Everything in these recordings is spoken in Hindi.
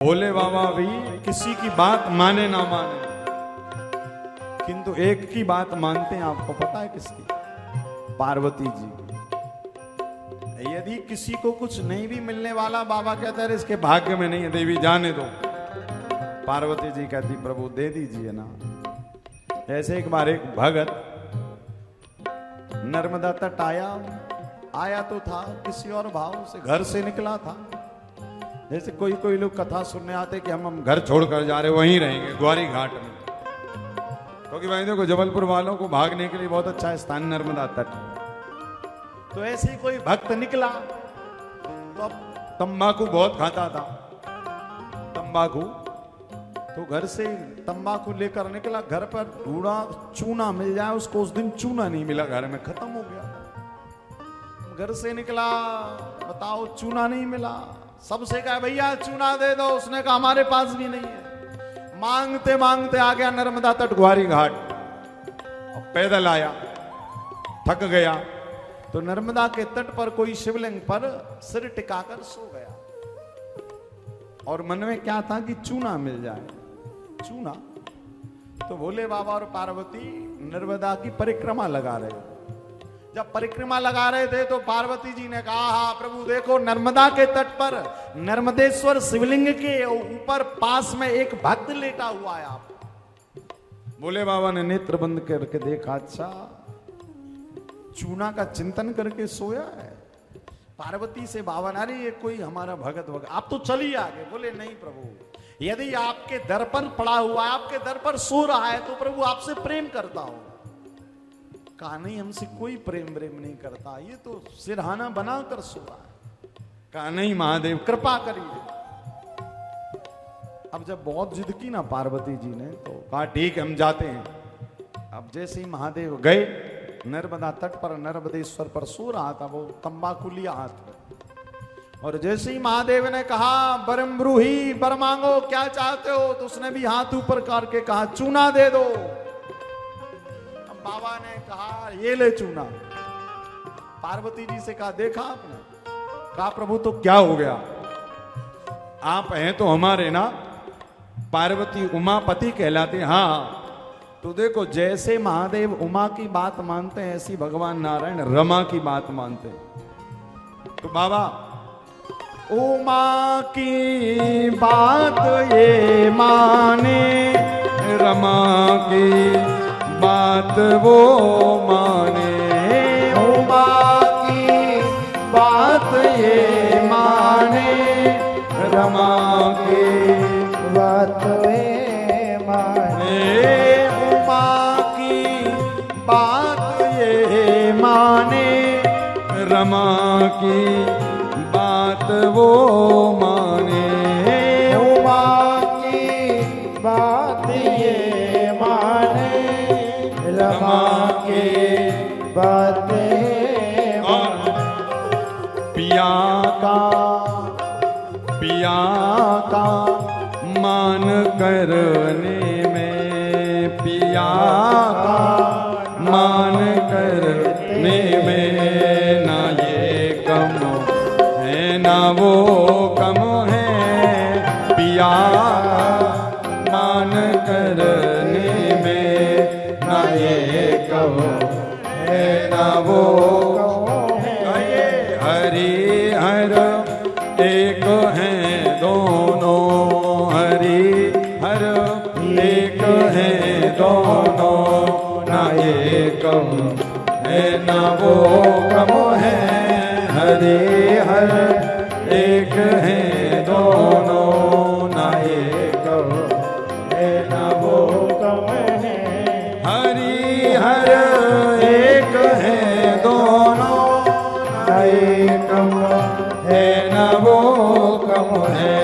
भोले बाबा भी किसी की बात माने ना माने, किंतु एक की बात मानते हैं। आपको पता है किसकी? पार्वती जी। यदि किसी को कुछ नहीं भी मिलने वाला, बाबा कहता है इसके भाग्य में नहीं है, देवी जाने दो। पार्वती जी कहती प्रभु दे दीजिए ना। ऐसे एक बार एक भगत नर्मदा तट आया तो था किसी और भाव से, घर से निकला था। जैसे कोई लोग कथा सुनने आते कि हम घर छोड़कर जा रहे, वहीं रहेंगे ग्वारी घाट में, क्योंकि भाई देखो जबलपुर वालों को भागने के लिए बहुत अच्छा स्थान नर्मदा तट। तो ऐसे ही कोई भक्त निकला, तो अब तंबाकू बहुत खाता था, तंबाकू, तो घर से तंबाकू लेकर निकला। घर पर ढूंढा चूना मिल जाए उसको, उस दिन चूना नहीं मिला, घर में खत्म हो गया। घर से निकला, बताओ चूना नहीं मिला। सबसे कहा भैया चूना दे दो, उसने कहा हमारे पास भी नहीं है। मांगते मांगते आ गया नर्मदा तट ग्वारी घाट, और पैदल आया, थक गया, तो नर्मदा के तट पर कोई शिवलिंग पर सिर टिकाकर सो गया। और मन में क्या था कि चूना मिल जाए, चूना। तो भोले बाबा और पार्वती नर्मदा की परिक्रमा लगा रहे। जब परिक्रमा लगा रहे थे तो पार्वती जी ने कहा हाँ प्रभु देखो नर्मदा के तट पर नर्मदेश्वर शिवलिंग के ऊपर पास में एक भक्त लेटा हुआ है। आप भोले बाबा ने नेत्र बंद करके देखा, अच्छा चूना का चिंतन करके सोया है। पार्वती से बाबा ने, अरे ये कोई हमारा भगत, आप तो चलिए आगे। बोले नहीं प्रभु, यदि आपके दर पर पड़ा हुआ है, आपके दर पर सो रहा है, तो प्रभु आपसे प्रेम करता हूं। कहा नहीं हमसे कोई प्रेम नहीं करता, ये तो सिरहाना बनाकर सो रहा है। कहा नहीं महादेव कृपा करिए। अब जब बहुत जिद की ना पार्वती जी ने, तो कहा ठीक हम जाते हैं। अब जैसे ही महादेव गए, नर्मदा तट पर नर्मदेश्वर पर सो रहा था, वो तंबाकू लिया हाथ में, और जैसे ही महादेव ने कहा बरम ब्रूही बर मांगो क्या चाहते हो, तो उसने भी हाथ ऊपर करके कहा चूना दे दो। बाबा ने कहा ये ले चूना। पार्वती जी से कहा देखा आपने? कहा प्रभु तो क्या हो गया, आप हैं तो हमारे ना, पार्वती उमापति कहलाते। हाँ तो देखो जैसे महादेव उमा की बात मानते हैं, ऐसी भगवान नारायण रमा की बात मानते हैं। तो बाबा उमा की बात ये माने, रमा की बात वो माने। उमा की बात ये माने, रमा की बात ये माने। उमा की बात ये माने, रमा की बात वो माने। उमा की बात ये माने, रमा के बातें। और पिया का मान करने में, पिया का मान करने में, ना ये कम है ना वो कम है। पिया मान करने में, ना ये कम है ना वो है। हरि हर एक हैं दोनों, हरि हर एक हैं दोनों, ना ये कम है ना वो कम है। हरि हर एक हैं दोनों, ना ये कम है ना वो कम है। हरि हर एक है दोनों, ना ये कम है ना वो कम है।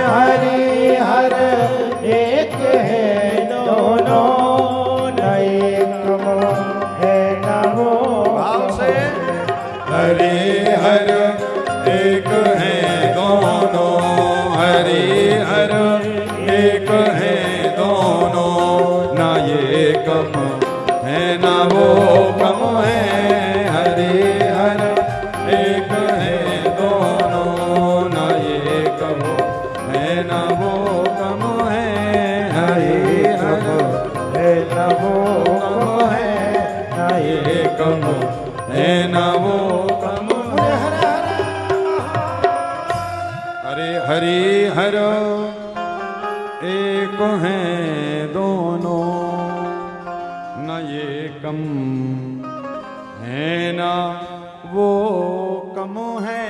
हरि हर एक है दोनों, ना एक है ना वो। भाव से हरि हर एक है दोनों, हरि हर एक है दोनों, ना ये कम है ना वो कम है। हरि हर एक है दोनों, ना ये कम है ना वो हरि हर एक हैं दोनों, न ये कम है ना वो कम है।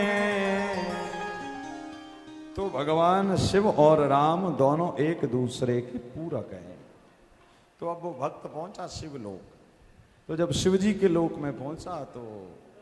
तो भगवान शिव और राम दोनों एक दूसरे के पूरक हैं। तो अब वो भक्त पहुंचा शिवलोक। तो जब शिव जी के लोक में पहुंचा तो